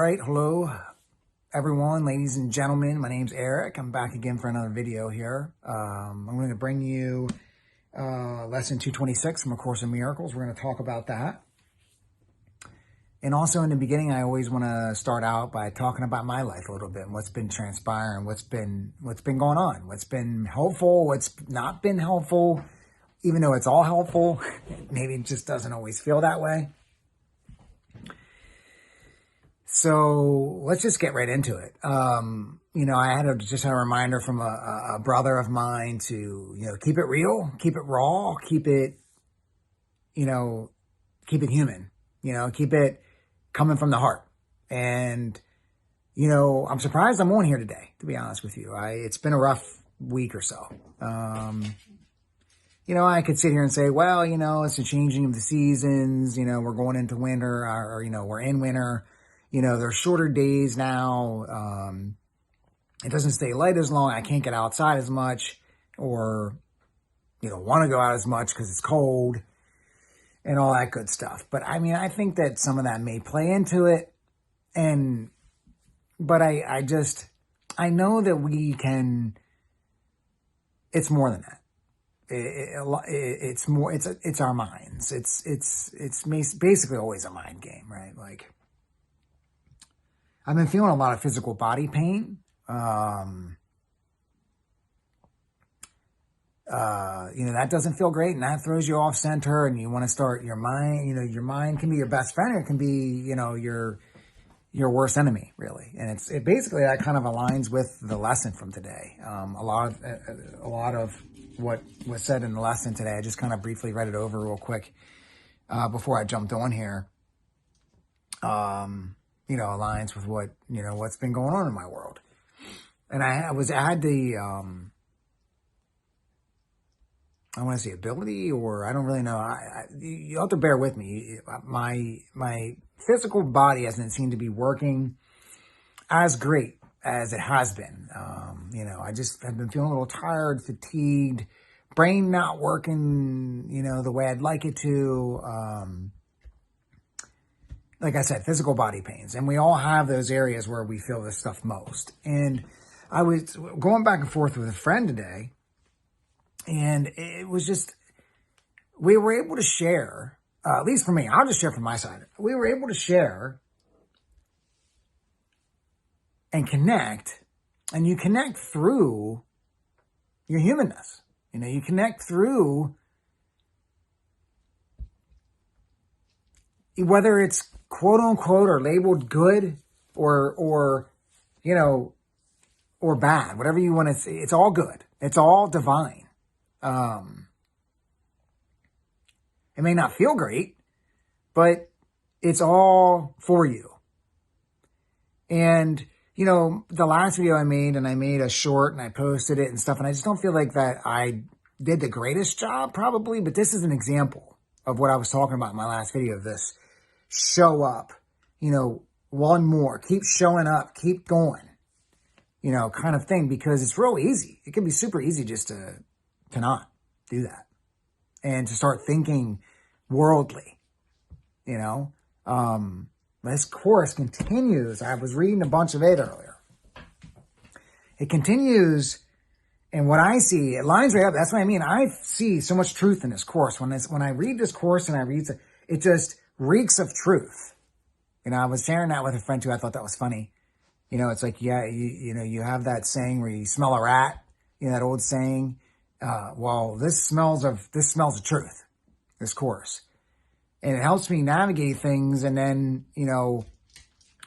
right, hello everyone, ladies and gentlemen. My name's Eric. I'm back again for another video here. I'm going to bring you lesson 226 from A Course in Miracles. We're going to talk about that. And also in the beginning, I always want to start out by talking about my life a little bit and what's been transpiring, what's been going on, what's been helpful, what's not been helpful, even though it's all helpful. Maybe it just doesn't always feel that way. So let's just get right into it. I had just a reminder from a brother of mine to, keep it real, keep it raw, keep it human, keep it coming from the heart. And, I'm surprised I'm on here today, to be honest with you. It's been a rough week or so. I could sit here and say, well, it's the changing of the seasons, we're going into winter or we're in winter. There's shorter days now. It doesn't stay light as long. I can't get outside as much or, want to go out as much because it's cold and all that good stuff. But I think that some of that may play into it. But I know that we can, it's more than that. It's more, it's our minds. It's basically always a mind game, right? Like, I've been feeling a lot of physical body pain. That doesn't feel great, and that throws you off center, and you want to start your mind. Your mind can be your best friend, or it can be, your worst enemy, really. And it basically, that kind of aligns with the lesson from today. A lot of what was said in the lesson today, I just kind of briefly read it over real quick, before I jumped on here. Aligns with what, what's been going on in my world. And I had the, I want to say ability, or I don't really know. You have to bear with me. My physical body hasn't seemed to be working as great as it has been. I just have been feeling a little tired, fatigued, brain not working, the way I'd like it to. Like I said, physical body pains. And we all have those areas where we feel this stuff most. And I was going back and forth with a friend today. And it was just, we were able to share, at least for me, I'll just share from my side. We were able to share and connect. And you connect through your humanness. You connect through, whether it's quote unquote or labeled good or bad, whatever you want to say, it's all good. It's all divine. It may not feel great, but it's all for you. And, the last video I made, and I made a short and I posted it and stuff, and I just don't feel like that I did the greatest job probably, but this is an example of what I was talking about in my last video of this. Show up, one more, keep showing up, keep going, kind of thing, because it's real easy. It can be super easy just to not do that and to start thinking worldly, This course continues. I was reading a bunch of it earlier. It continues, and what I see, it lines right up. That's what I mean. I see so much truth in this course. When I read this course and I read it just reeks of truth. I was sharing that with a friend too. I thought that was funny. It's like, yeah, you have that saying where you smell a rat, that old saying. Well, this smells of truth, this course. And it helps me navigate things. And then,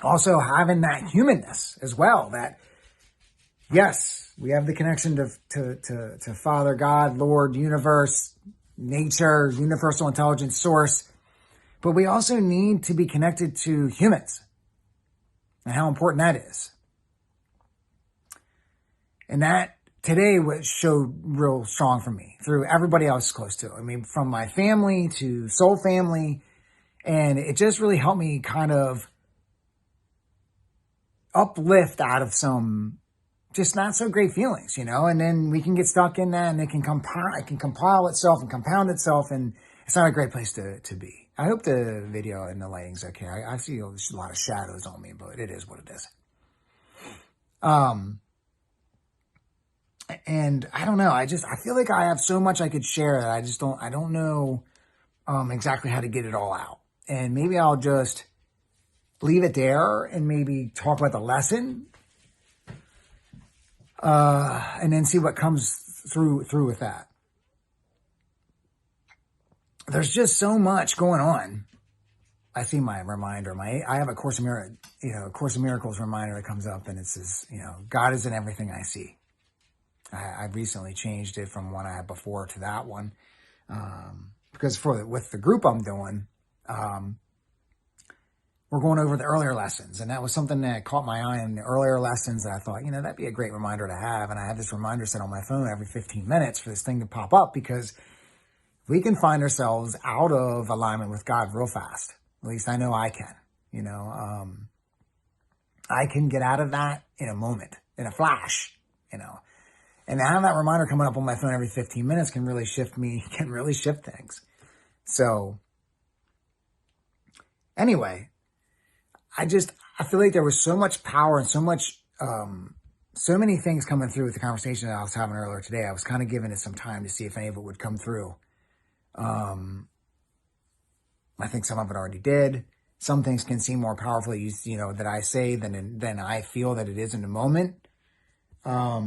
also having that humanness as well, that yes, we have the connection to Father, God, Lord, universe, nature, universal intelligence source. But we also need to be connected to humans and how important that is. And that today showed real strong for me through everybody I was close to. From my family to soul family. And it just really helped me kind of uplift out of some just not so great feelings, and then we can get stuck in that, and it can compile itself and compound itself. And it's not a great place to be. I hope the video and the lighting's okay. I see a lot of shadows on me, but it is what it is. And I don't know. I feel like I have so much I could share that I don't know exactly how to get it all out. And maybe I'll just leave it there and maybe talk about the lesson. And then see what comes through with that. There's just so much going on. I see my reminder. I have a Course of Miracles reminder that comes up, and it says, God is in everything I see. I've recently changed it from one I had before to that one, because with the group I'm doing, we're going over the earlier lessons, and that was something that caught my eye in the earlier lessons that I thought, that'd be a great reminder to have. And I have this reminder set on my phone every 15 minutes for this thing to pop up, because we can find ourselves out of alignment with God real fast. At least I know I can. I can get out of that in a moment, in a flash, And to have that reminder coming up on my phone every 15 minutes can really shift things. So, anyway, I feel like there was so much power and so many things coming through with the conversation that I was having earlier today. I was kind of giving it some time to see if any of it would come through. I think some of it already did. Some things can seem more powerfully, that I say than I feel that it is in the moment. But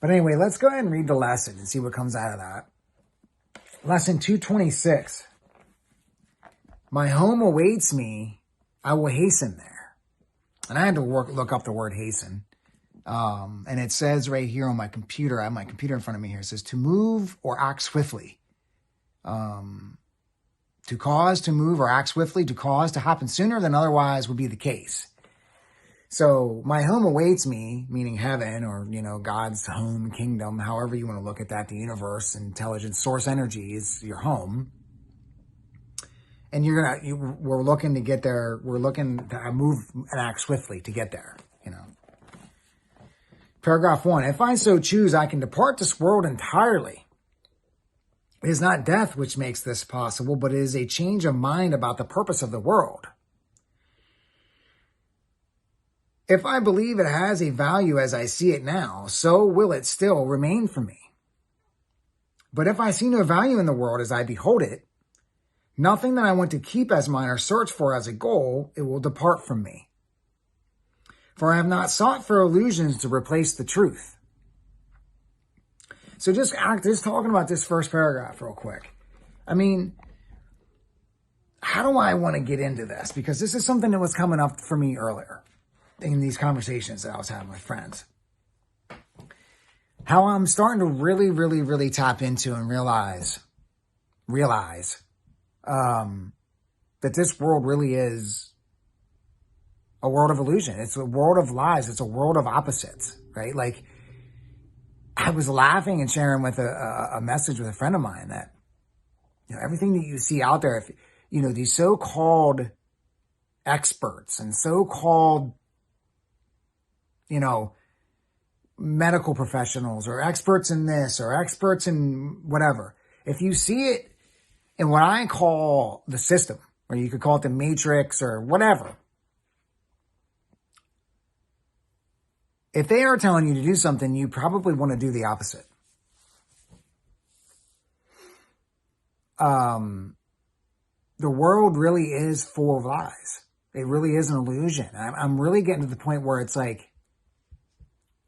anyway, let's go ahead and read the lesson and see what comes out of that. Lesson 226. My home awaits me. I will hasten there. And I had to look up the word hasten. And it says right here on my computer, I have my computer in front of me here. It says to move or act swiftly. To cause, to move or act swiftly, to cause to happen sooner than otherwise would be the case. So my home awaits me, meaning heaven or, God's home, kingdom, however you want to look at that, the universe, intelligence, source energy is your home. And we're looking to get there. We're looking to move and act swiftly to get there, Paragraph 1, if I so choose, I can depart this world entirely. It is not death which makes this possible, but it is a change of mind about the purpose of the world. If I believe it has a value as I see it now, so will it still remain for me. But if I see no value in the world as I behold it, nothing that I want to keep as mine or search for as a goal, it will depart from me. For I have not sought for illusions to replace the truth. So just talking about this first paragraph real quick. I mean, how do I want to get into this? Because this is something that was coming up for me earlier in these conversations that I was having with friends. How I'm starting to really, really, really tap into and realize that this world really is a world of illusion. It's a world of lies. It's a world of opposites, right? Like, I was laughing and sharing with a message with a friend of mine that, everything that you see out there, if, these so-called experts and so-called, medical professionals or experts in this or experts in whatever, if you see it in what I call the system, or you could call it the matrix or whatever, if they are telling you to do something, you probably want to do the opposite. The world really is full of lies. It really is an illusion. I'm really getting to the point where it's like,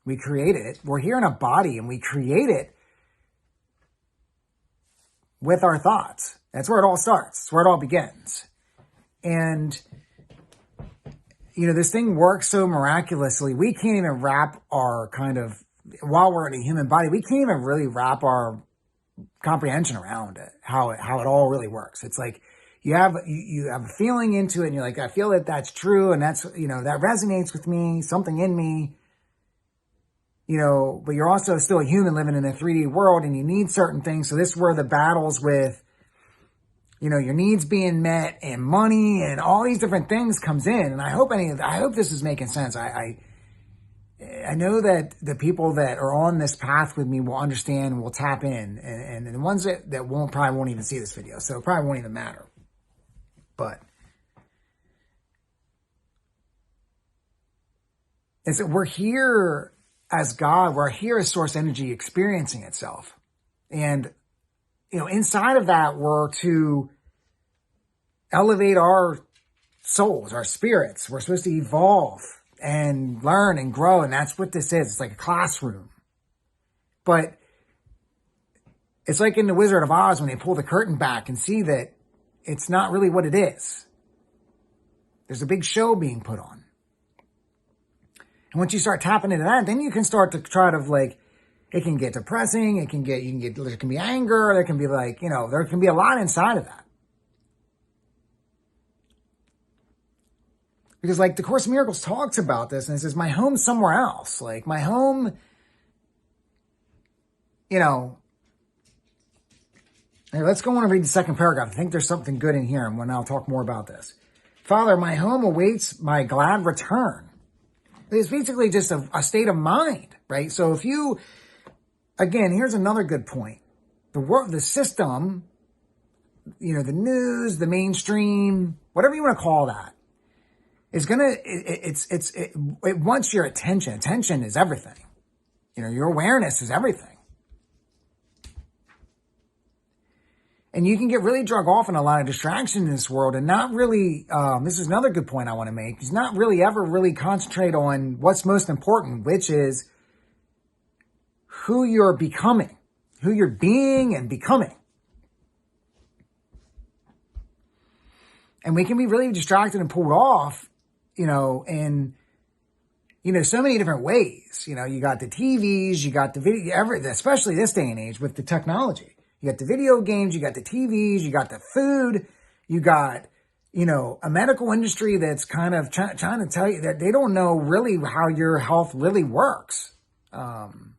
we create it. We're here in a body and we create it with our thoughts. That's where it all starts. That's where it all begins. And this thing works so miraculously. We can't even wrap our while we're in a human body, we can't even really wrap our comprehension around it, how it all really works. It's like you have a feeling into it and you're like, I feel that that's true. And that's, that resonates with me, something in me, but you're also still a human living in a 3D world and you need certain things. So this is where the battles with, your needs being met and money and all these different things comes in. And I hope this is making sense. I know that the people that are on this path with me will understand and will tap in. And the ones that probably won't even see this video. So it probably won't even matter. But is that we're here as God, we're here as source energy experiencing itself. And, inside of that, we're to elevate our souls, our spirits. We're supposed to evolve and learn and grow. And that's what this is. It's like a classroom. But it's like in The Wizard of Oz when they pull the curtain back and see that it's not really what it is. There's a big show being put on. And once you start tapping into that, then you can start to try to it can get depressing. There can be anger. There can be there can be a lot inside of that. Because the Course in Miracles talks about this and it says, my home's somewhere else. My home, Here, let's go on and read the second paragraph. I think there's something good in here, and I'll talk more about this. Father, my home awaits my glad return. It's basically just a state of mind, right? So if you, again, here's another good point. The system, the news, the mainstream, whatever you want to call that, is it wants your attention. Attention is everything. Your awareness is everything. And you can get really drug off in a lot of distraction in this world and not really, this is another good point I want to make, is not really ever really concentrate on what's most important, which is who you're becoming, who you're being and becoming. And we can be really distracted and pulled off, in so many different ways. You got the TVs, you got the video, especially this day and age with the technology. You got the video games, you got the TVs, you got the food, you got, a medical industry that's kind of trying to tell you that they don't know really how your health really works.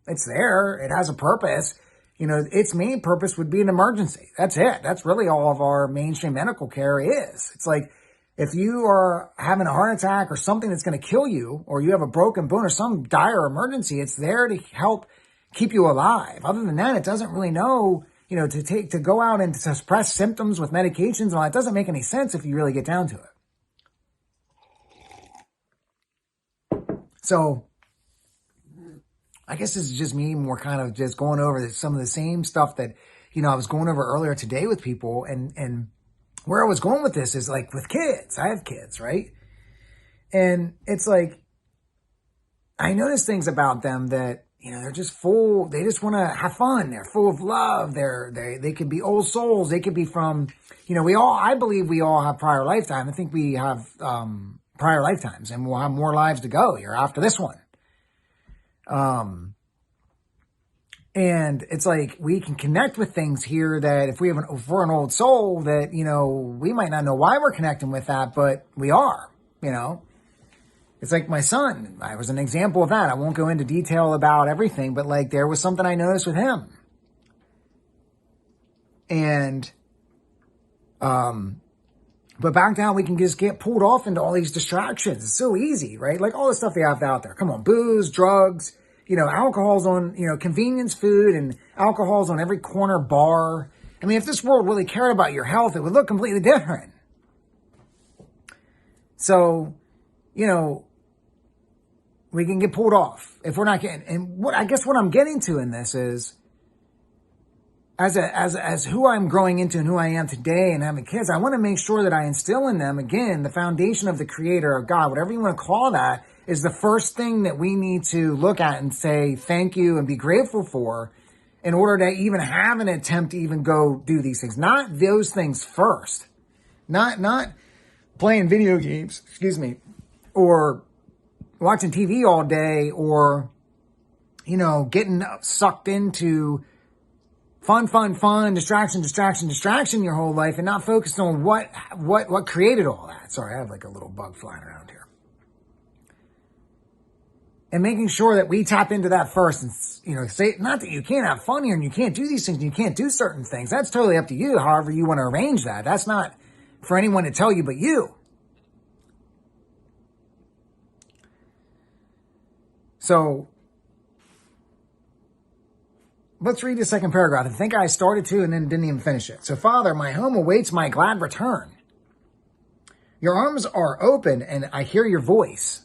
It's there. It has a purpose. Its main purpose would be an emergency. That's it. That's really all of our mainstream medical care is. It's like, if you are having a heart attack or something that's going to kill you, or you have a broken bone or some dire emergency, it's there to help keep you alive. Other than that, it doesn't really know, to go out and to suppress symptoms with medications and all that doesn't make any sense if you really get down to it. So I guess this is just me more kind of just going over some of the same stuff that, I was going over earlier today with people, and where I was going with this is with kids. I have kids, right? And it's I notice things about them that, they're just full. They just want to have fun. They're full of love. They could be old souls. They could be from, I believe we all have prior lifetime. I think we have, prior lifetimes, and we'll have more lives to go here after this one. And it's we can connect with things here that if we're an old soul that, we might not know why we're connecting with that, but we are, It's my son. I was an example of that. I won't go into detail about everything, but there was something I noticed with him. And, but back down, we can just get pulled off into all these distractions. It's so easy, right? All the stuff they have out there. Come on, booze, drugs, alcohol's on, convenience food, and alcohol's on every corner bar. I mean, if this world really cared about your health, it would look completely different. So, we can get pulled off if we're not getting, and what I'm getting to in this is, as who I'm growing into and who I am today and having kids, I want to make sure that I instill in them, again, the foundation of the Creator of God, whatever you want to call that, is the first thing that we need to look at and say thank you and be grateful for in order to even have an attempt to even go do these things. Not those things first. Not playing video games, or watching TV all day, or, getting sucked into fun, distraction your whole life and not focused on what created all that. Sorry, I have a little bug flying around here. And making sure that we tap into that first and, say, not that you can't have fun here and you can't do these things and you can't do certain things. That's totally up to you, however you want to arrange that. That's not for anyone to tell you but you. So let's read the second paragraph. I think I started to and then didn't even finish it. So, Father, my home awaits my glad return. Your arms are open and I hear your voice.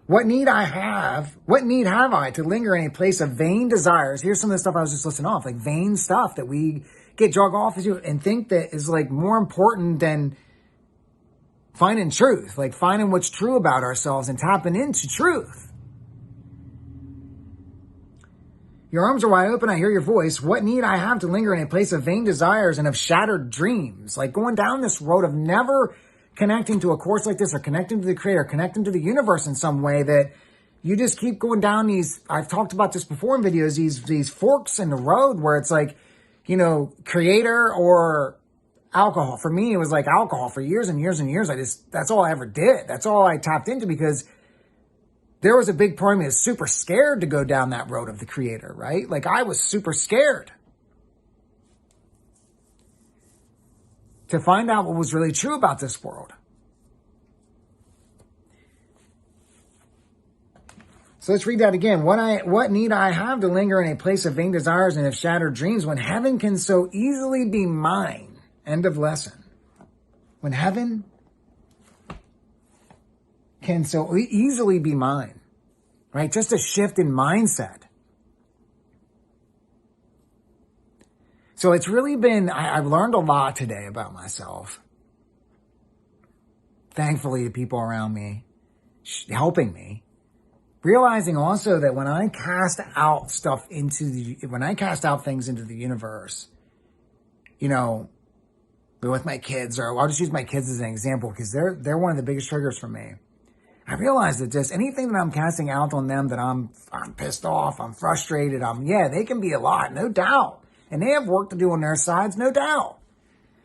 What need have I to linger in a place of vain desires? Here's some of the stuff I was just listing off, like vain stuff that we get drug off and think that is like more important than finding truth, like finding what's true about ourselves and tapping into truth. Your arms are wide open, I hear your voice. What need I have to linger in a place of vain desires and of shattered dreams? Like going down this road of never connecting to a course like this or connecting to the Creator, connecting to the universe in some way, that you just keep going down these, I've talked about this before in videos, these forks in the road where it's like, you know, Creator or alcohol. For me, it was like alcohol for years and years and years. That's all I ever did. That's all I tapped into, because there was a big part of me that was super scared to go down that road of the Creator, right? Like I was super scared to find out what was really true about this world. So let's read that again. What need I have to linger in a place of vain desires and of shattered dreams when heaven can so easily be mine? End of lesson. When heaven can so easily be mine, right? Just a shift in mindset. So it's really been, I've learned a lot today about myself. Thankfully, the people around me helping me. Realizing also that when I cast out things into the universe, you know, with my kids, or I'll just use my kids as an example because they're one of the biggest triggers for me. I realize that just anything that I'm casting out on them, that I'm pissed off, I'm frustrated, they can be a lot, no doubt. And they have work to do on their sides, no doubt.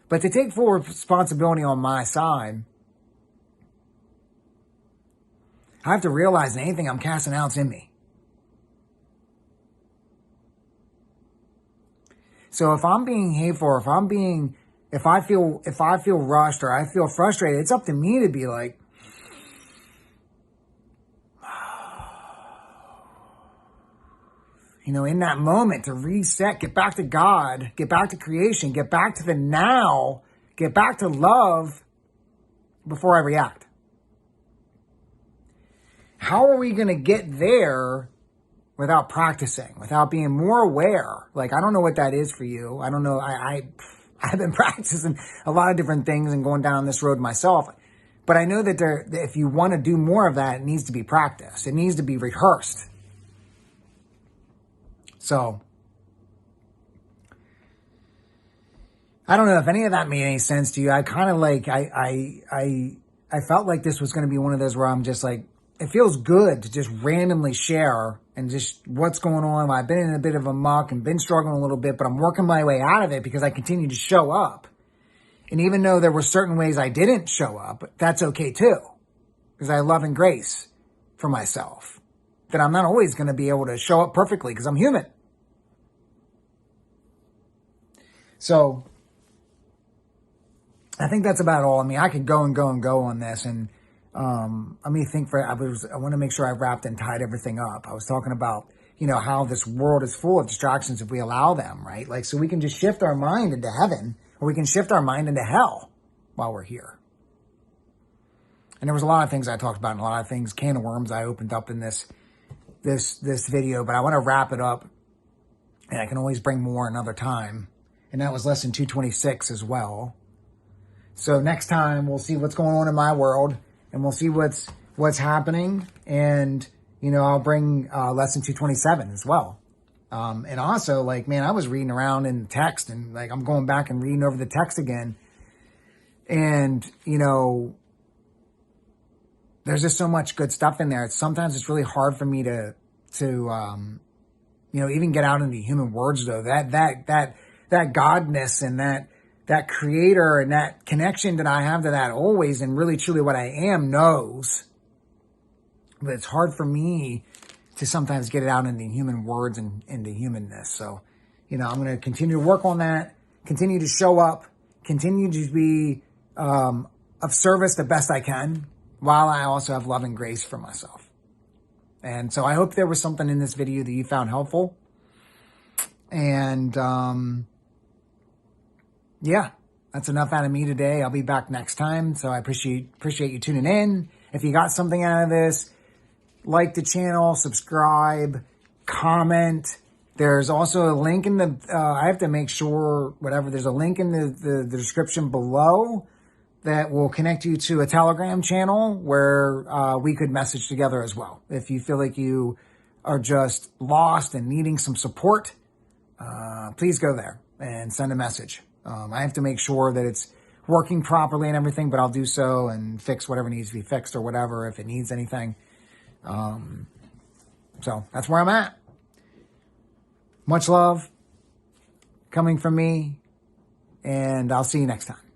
But to take full responsibility on my side, I have to realize that anything I'm casting out is in me. So if I'm being hateful, or if I feel rushed or I feel frustrated, it's up to me to be like, you know, in that moment to reset, get back to God, get back to creation, get back to the now, get back to love before I react. How are we going to get there without practicing, without being more aware? Like, I don't know what that is for you. I don't know. I've been practicing a lot of different things and going down this road myself. But I know that if you want to do more of that, it needs to be practiced. It needs to be rehearsed. So, I don't know if any of that made any sense to you. I kind of like, I felt like this was going to be one of those where I'm just like, it feels good to just randomly share and just what's going on. I've been in a bit of a muck and been struggling a little bit, but I'm working my way out of it because I continue to show up. And even though there were certain ways I didn't show up, that's okay too, because I have love and grace for myself. That I'm not always going to be able to show up perfectly because I'm human. So, I think that's about all. I mean, I could go and go and go on this, and let me think. I want to make sure I wrapped and tied everything up. I was talking about, you know, how this world is full of distractions if we allow them, right? Like, so we can just shift our mind into heaven, or we can shift our mind into hell while we're here. And there was a lot of things I talked about, and a lot of things, can of worms I opened up in this video, but I want to wrap it up, and I can always bring more another time. And that was lesson 226 as well. So next time we'll see what's going on in my world, and we'll see what's happening. And, you know, I'll bring lesson 227 as well. And also, like, man, I was reading around in the text, and like I'm going back and reading over the text again. And, you know, there's just so much good stuff in there. Sometimes it's really hard for me to you know, even get out into human words though. That godness and that creator and that connection that I have to that always, and really truly what I am, knows. But it's hard for me to sometimes get it out into human words and into humanness. So, you know, I'm going to continue to work on that, continue to show up, continue to be of service the best I can, while I also have love and grace for myself. And so I hope there was something in this video that you found helpful. And yeah, that's enough out of me today. I'll be back next time. So I appreciate you tuning in. If you got something out of this, like the channel, subscribe, comment. There's also a link in the, I have to make sure, there's a link in the description below that will connect you to a Telegram channel where we could message together as well. If you feel like you are just lost and needing some support, please go there and send a message. I have to make sure that it's working properly and everything, but I'll do so and fix whatever needs to be fixed or whatever if it needs anything. So that's where I'm at. Much love coming from me, and I'll see you next time.